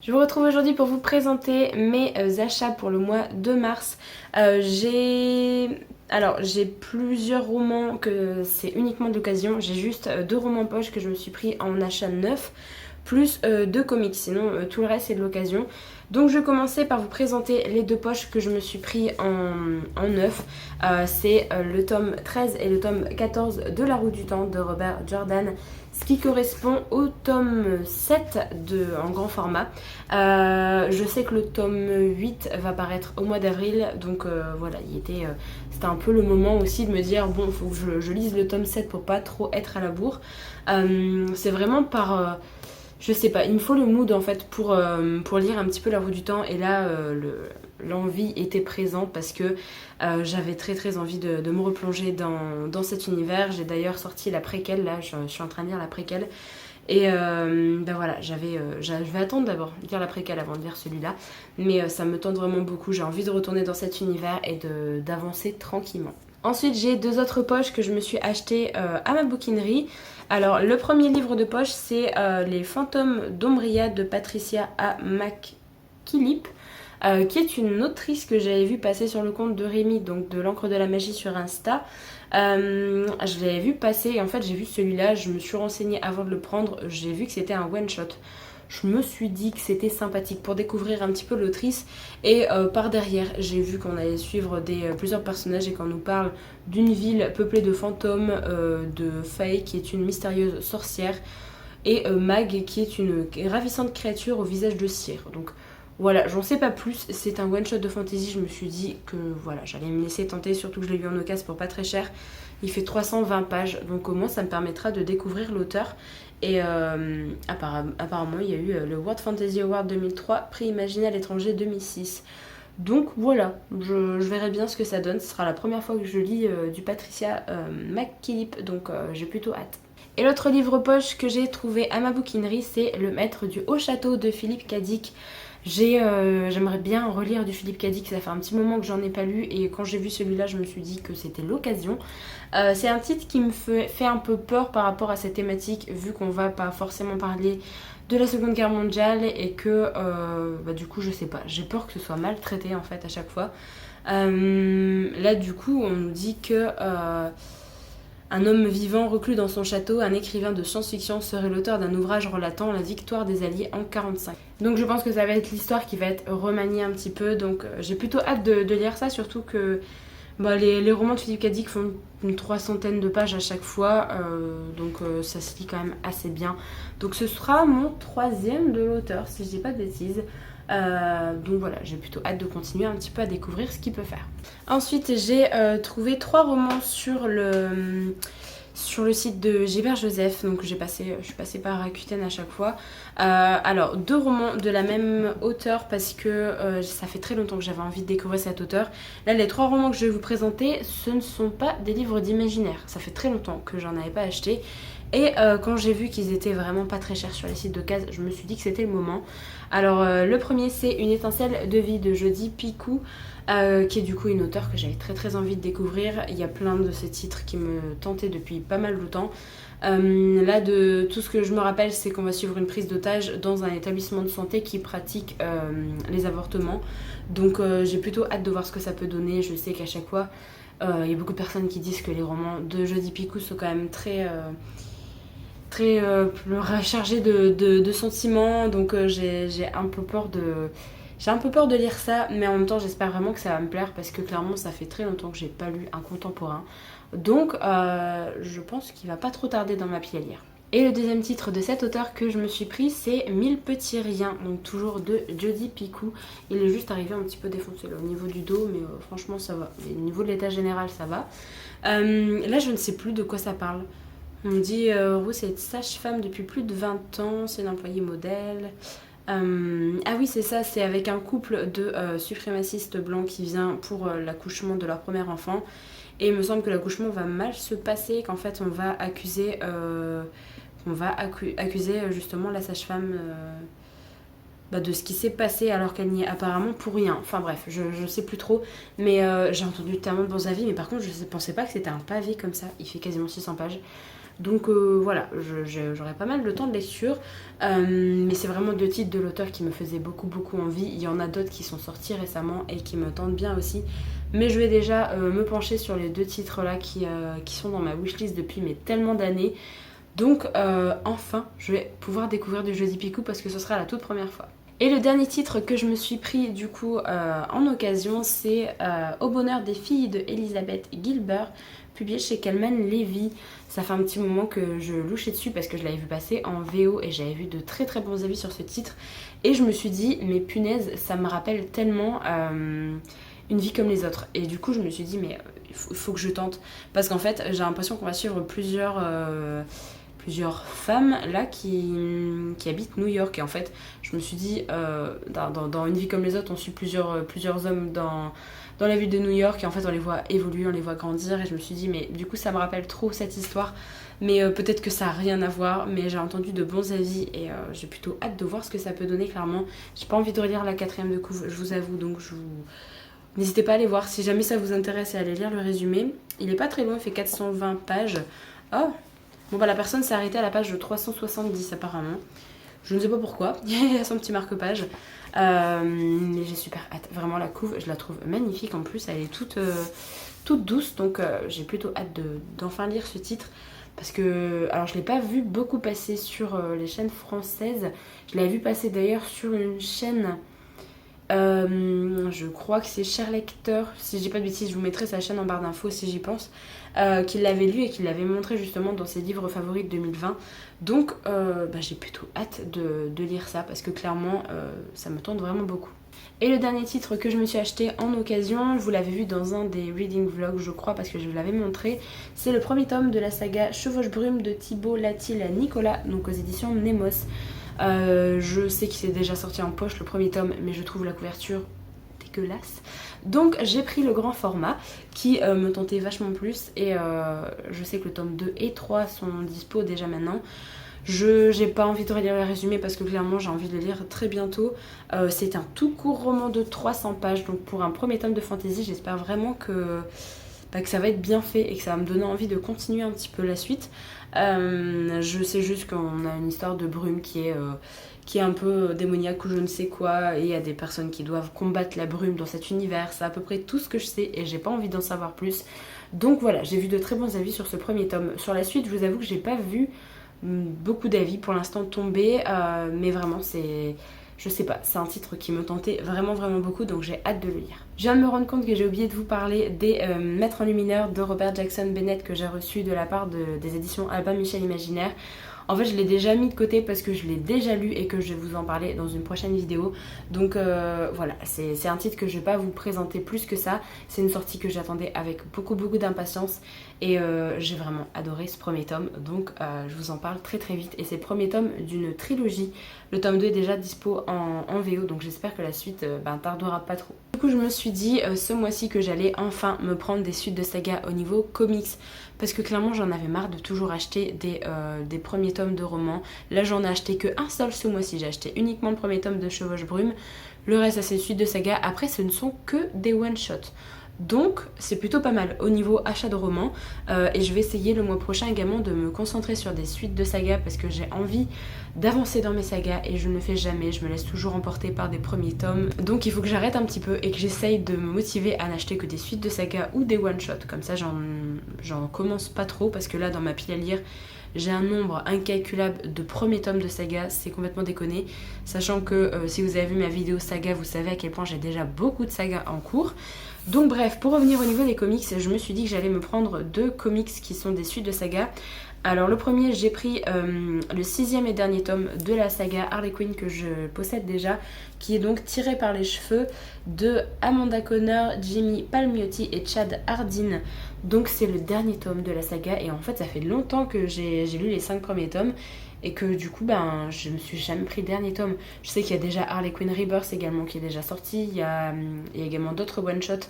Je vous retrouve aujourd'hui pour vous présenter mes achats pour le mois de mars. J'ai plusieurs romans que c'est uniquement de l'occasion. J'ai juste 2 romans poche que je me suis pris en achat neuf, plus 2 comics. Sinon, tout le reste c'est de l'occasion. Donc je vais commencer par vous présenter les 2 poches que je me suis pris en neuf. C'est le tome 13 et le tome 14 de La Roue du Temps de Robert Jordan, ce qui correspond au tome 7 en grand format. Je sais que le tome 8 va paraître au mois d'avril, donc voilà, c'était un peu le moment aussi de me dire bon, il faut que je lise le tome 7 pour pas trop être à la bourre. C'est vraiment par... je sais pas, il me faut le mood en fait pour lire un petit peu La Roue du Temps, et là l'envie était présente parce que j'avais très envie de me replonger dans cet univers. J'ai d'ailleurs sorti la préquelle, là je suis en train de lire la préquelle. Et ben voilà, je vais attendre d'abord de lire la préquelle avant de lire celui-là. Mais ça me tente vraiment beaucoup, j'ai envie de retourner dans cet univers et d'avancer tranquillement. Ensuite, j'ai 2 autres poches que je me suis achetées à ma bouquinerie. Alors, le premier livre de poche, c'est Les Fantômes d'Ombria de Patricia A. McKillip. Qui est une autrice que j'avais vue passer sur le compte de Rémi, donc de l'encre de la magie sur Insta. Je l'avais vu passer et en fait j'ai vu celui-là, je me suis renseignée avant de le prendre, j'ai vu que c'était un one shot. Je me suis dit que c'était sympathique pour découvrir un petit peu l'autrice, et par derrière j'ai vu qu'on allait suivre plusieurs personnages et qu'on nous parle d'une ville peuplée de fantômes, de Faye qui est une mystérieuse sorcière, et Mag qui est une ravissante créature au visage de cire. Donc voilà, j'en sais pas plus, c'est un one shot de fantasy, je me suis dit que voilà, j'allais me laisser tenter, surtout que je l'ai vu en occasion pour pas très cher. Il fait 320 pages, donc au moins ça me permettra de découvrir l'auteur. Et apparemment il y a eu le World Fantasy Award 2003, prix imaginé à l'étranger 2006. Donc voilà, je verrai bien ce que ça donne, ce sera la première fois que je lis du Patricia McKillip, donc j'ai plutôt hâte. Et l'autre livre poche que j'ai trouvé à ma bouquinerie, c'est Le Maître du Haut Château de Philippe Cadic. J'aimerais bien relire du Philippe Cadic, ça fait un petit moment que j'en ai pas lu, et quand j'ai vu celui-là je me suis dit que c'était l'occasion. C'est un titre qui me fait un peu peur par rapport à cette thématique, vu qu'on va pas forcément parler de la Seconde Guerre mondiale, et que du coup je sais pas, j'ai peur que ce soit mal traité en fait à chaque fois. Là du coup on nous dit que... un homme vivant reclus dans son château, un écrivain de science-fiction serait l'auteur d'un ouvrage relatant la victoire des Alliés en 1945. Donc je pense que ça va être l'histoire qui va être remaniée un petit peu, donc j'ai plutôt hâte de lire ça, surtout que les romans de Philippe Cadic font une 300aine de pages à chaque fois, donc ça se lit quand même assez bien. Donc ce sera mon 3e de l'auteur, si je dis pas de bêtises. Donc voilà, j'ai plutôt hâte de continuer un petit peu à découvrir ce qu'il peut faire. Ensuite, j'ai trouvé 3 romans sur le site de Gilbert Joseph, donc je suis passée par Rakuten à chaque fois. Alors 2 romans de la même auteure, parce que ça fait très longtemps que j'avais envie de découvrir cet auteur. Là, les 3 romans que je vais vous présenter, ce ne sont pas des livres d'imaginaire, ça fait très longtemps que j'en avais pas acheté. Et quand j'ai vu qu'ils étaient vraiment pas très chers sur les sites d'occasion, je me suis dit que c'était le moment. Alors le premier, c'est Une étincelle de vie de Jodi Picoult, qui est du coup une auteure que j'avais très envie de découvrir. Il y a plein de ces titres qui me tentaient depuis pas mal de temps. Là, de tout ce que je me rappelle, c'est qu'on va suivre une prise d'otage dans un établissement de santé qui pratique les avortements. Donc j'ai plutôt hâte de voir ce que ça peut donner. Je sais qu'à chaque fois, il y a beaucoup de personnes qui disent que les romans de Jodi Picoult sont quand même très chargé de sentiments, donc j'ai un peu peur de lire ça, mais en même temps j'espère vraiment que ça va me plaire, parce que clairement ça fait très longtemps que j'ai pas lu un contemporain, donc je pense qu'il va pas trop tarder dans ma pile à lire. Et le deuxième titre de cet auteur que je me suis pris, c'est 1000 petits riens, donc toujours de Jodi Picoult. Il est juste arrivé un petit peu défoncé là, au niveau du dos, mais franchement ça va. Et au niveau de l'état général ça va. Là je ne sais plus de quoi ça parle. On me dit Rose est sage-femme depuis plus de 20 ans, c'est une employée modèle. Ah oui, c'est ça, c'est avec un couple de suprémacistes blancs qui vient pour l'accouchement de leur premier enfant. Et il me semble que l'accouchement va mal se passer, qu'en fait on va accuser justement la sage-femme de ce qui s'est passé, alors qu'elle n'y est apparemment pour rien. Enfin bref, je sais plus trop, mais j'ai entendu tellement de bons avis, mais par contre je ne pensais pas que c'était un pavé comme ça, il fait quasiment 600 pages. Donc voilà, j'aurai pas mal de temps de lecture. Mais c'est vraiment 2 titres de l'auteur qui me faisaient beaucoup envie. Il y en a d'autres qui sont sortis récemment et qui me tentent bien aussi. Mais je vais déjà me pencher sur les 2 titres là qui sont dans ma wishlist depuis mais tellement d'années. Donc enfin, je vais pouvoir découvrir du Jodi Picoult parce que ce sera la toute première fois. Et le dernier titre que je me suis pris du coup en occasion, c'est Au bonheur des filles de Elizabeth Gilbert, publié chez Calman Levy. Ça fait un petit moment que je louchais dessus parce que je l'avais vu passer en VO et j'avais vu de très bons avis sur ce titre. Et je me suis dit, mais punaise, ça me rappelle tellement Une vie comme les autres. Et du coup, je me suis dit, mais il faut que je tente. Parce qu'en fait, j'ai l'impression qu'on va suivre plusieurs femmes là qui habitent New York. Et en fait, je me suis dit, dans Une vie comme les autres, on suit plusieurs hommes dans la ville de New York. Et en fait, on les voit évoluer, on les voit grandir. Et je me suis dit, mais du coup, ça me rappelle trop cette histoire. Mais peut-être que ça n'a rien à voir. Mais j'ai entendu de bons avis. Et j'ai plutôt hâte de voir ce que ça peut donner, clairement. J'ai pas envie de relire la 4e de couve, je vous avoue. Donc, n'hésitez pas à aller voir si jamais ça vous intéresse et à aller lire le résumé. Il est pas très long, il fait 420 pages. Oh, bon bah la personne s'est arrêtée à la page 370 apparemment. Je ne sais pas pourquoi, il y a son petit marque-page. Mais j'ai super hâte. Vraiment la couve, je la trouve magnifique en plus, elle est toute douce. Donc j'ai plutôt hâte d'enfin lire ce titre. Parce que, alors je l'ai pas vu beaucoup passer sur les chaînes françaises. Je l'avais vu passer d'ailleurs sur une chaîne... je crois que c'est Cher Lecteur, si je dis pas de bêtises, je vous mettrai sa chaîne en barre d'infos si j'y pense, qu'il l'avait lu et qu'il l'avait montré justement dans ses livres favoris de 2020. Donc j'ai plutôt hâte de lire ça parce que clairement ça me tente vraiment beaucoup. Et le dernier titre que je me suis acheté en occasion, vous l'avez vu dans un des reading vlogs je crois parce que je vous l'avais montré, c'est le premier tome de la saga Chevauche Brume de Thibault Latil-Nicolas, donc aux éditions Nemos. Je sais qu'il s'est déjà sorti en poche le premier tome, mais je trouve la couverture dégueulasse. Donc j'ai pris le grand format qui me tentait vachement plus et je sais que le tome 2 et 3 sont dispo déjà maintenant. J'ai pas envie de relire le résumé parce que clairement j'ai envie de le lire très bientôt. C'est un tout court roman de 300 pages, donc pour un premier tome de fantasy, j'espère vraiment que ça va être bien fait et que ça va me donner envie de continuer un petit peu la suite. Je sais juste qu'on a une histoire de brume qui est un peu démoniaque ou je ne sais quoi, et il y a des personnes qui doivent combattre la brume dans cet univers. C'est à peu près tout ce que je sais et j'ai pas envie d'en savoir plus. Donc voilà, j'ai vu de très bons avis sur ce premier tome. Sur la suite, je vous avoue que j'ai pas vu beaucoup d'avis pour l'instant tomber, mais vraiment je sais pas, c'est un titre qui me tentait vraiment beaucoup, donc j'ai hâte de le lire. Je viens de me rendre compte que j'ai oublié de vous parler des Maîtres enlumineurs de Robert Jackson Bennett que j'ai reçu de la part des éditions Albin Michel Imaginaire. En fait, je l'ai déjà mis de côté parce que je l'ai déjà lu et que je vais vous en parler dans une prochaine vidéo. Donc voilà, c'est un titre que je vais pas vous présenter plus que ça. C'est une sortie que j'attendais avec beaucoup d'impatience et j'ai vraiment adoré ce premier tome. Donc je vous en parle très vite. Et c'est le premier tome d'une trilogie. Le tome 2 est déjà dispo en VO, donc j'espère que la suite tardera pas trop. Du coup, je me suis dit ce mois-ci que j'allais enfin me prendre des suites de saga au niveau comics. Parce que clairement j'en avais marre de toujours acheter des premiers tomes de romans. Là j'en ai acheté que un seul ce mois-ci. J'ai acheté uniquement le premier tome de Chevauche Brume. Le reste c'est une suite de saga. Après ce ne sont que des one-shots. Donc c'est plutôt pas mal au niveau achat de romans. Et je vais essayer le mois prochain également de me concentrer sur des suites de sagas parce que j'ai envie d'avancer dans mes sagas et je ne le fais jamais. Je me laisse toujours emporter par des premiers tomes. Donc il faut que j'arrête un petit peu et que j'essaye de me motiver à n'acheter que des suites de sagas ou des one-shots. Comme ça j'en commence pas trop parce que là dans ma pile à lire j'ai un nombre incalculable de premiers tomes de saga, c'est complètement déconné. Sachant que si vous avez vu ma vidéo saga, vous savez à quel point j'ai déjà beaucoup de sagas en cours. Donc bref, pour revenir au niveau des comics, je me suis dit que j'allais me prendre 2 comics qui sont des suites de saga. Alors le premier, j'ai pris le 6e et dernier tome de la saga Harley Quinn que je possède déjà, qui est donc tiré par les cheveux de Amanda Conner, Jimmy Palmiotti et Chad Hardin. Donc c'est le dernier tome de la saga et en fait ça fait longtemps que j'ai lu les 5 premiers tomes et que du coup je me suis jamais pris le dernier tome. Je sais qu'il y a déjà Harley Quinn Rebirth également qui est déjà sorti, il y a également d'autres one-shots.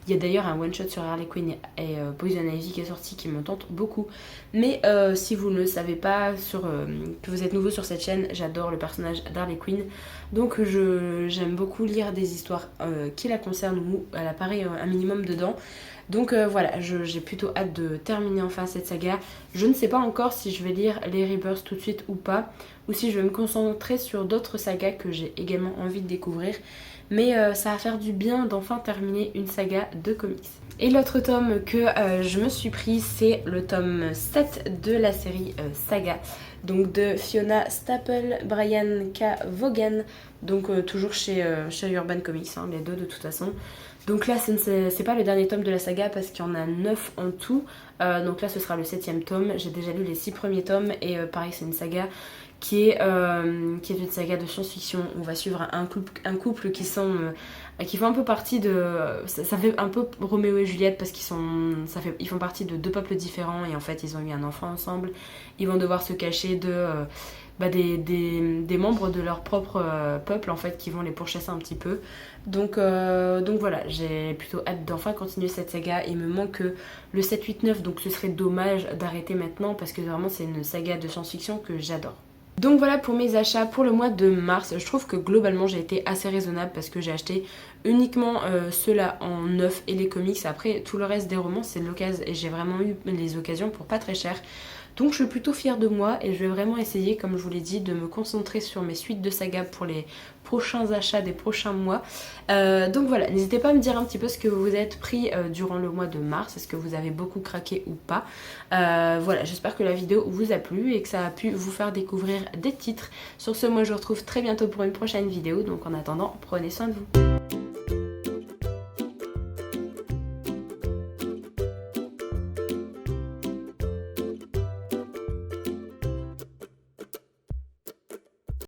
Il y a d'ailleurs un one-shot sur Harley Quinn et Poison Ivy qui est sorti qui me tente beaucoup. Mais si vous ne le savez pas, que vous êtes nouveau sur cette chaîne, j'adore le personnage d'Harley Quinn. Donc j'aime beaucoup lire des histoires qui la concernent où elle apparaît un minimum dedans. Donc voilà, j'ai plutôt hâte de terminer enfin cette saga. Je ne sais pas encore si je vais lire les Rebirth tout de suite ou pas, ou si je vais me concentrer sur d'autres sagas que j'ai également envie de découvrir. Mais ça va faire du bien d'enfin terminer une saga de comics. Et l'autre tome que je me suis pris, c'est le tome 7 de la série Saga. Donc de Fiona Staples, Brian K. Vaughan, donc toujours chez Urban Comics, hein, les deux de toute façon. Donc là c'est pas le dernier tome de la saga parce qu'il y en a 9 en tout. Donc là ce sera le 7ème tome. J'ai déjà lu les 6 premiers tomes et pareil c'est une saga qui est une saga de science-fiction. On va suivre un couple qui font un peu partie de... Ça fait un peu Roméo et Juliette parce ils font partie de deux peuples différents et en fait ils ont eu un enfant ensemble. Ils vont devoir se cacher des membres de leur propre peuple en fait qui vont les pourchasser un petit peu. Donc voilà, j'ai plutôt hâte d'enfin continuer cette saga. Il me manque le 7, 8, 9, donc ce serait dommage d'arrêter maintenant parce que vraiment c'est une saga de science-fiction que j'adore. Donc voilà pour mes achats pour le mois de mars. Je trouve que globalement j'ai été assez raisonnable parce que j'ai acheté uniquement ceux-là en neuf et les comics. Après tout le reste des romans c'est de l'occasion et j'ai vraiment eu les occasions pour pas très cher. Donc je suis plutôt fière de moi et je vais vraiment essayer, comme je vous l'ai dit, de me concentrer sur mes suites de saga pour les prochains achats des prochains mois. Donc voilà, n'hésitez pas à me dire un petit peu ce que vous êtes pris durant le mois de mars. Est-ce que vous avez beaucoup craqué ou pas? Voilà, j'espère que la vidéo vous a plu et que ça a pu vous faire découvrir des titres. Sur ce, moi je vous retrouve très bientôt pour une prochaine vidéo. Donc en attendant, prenez soin de vous.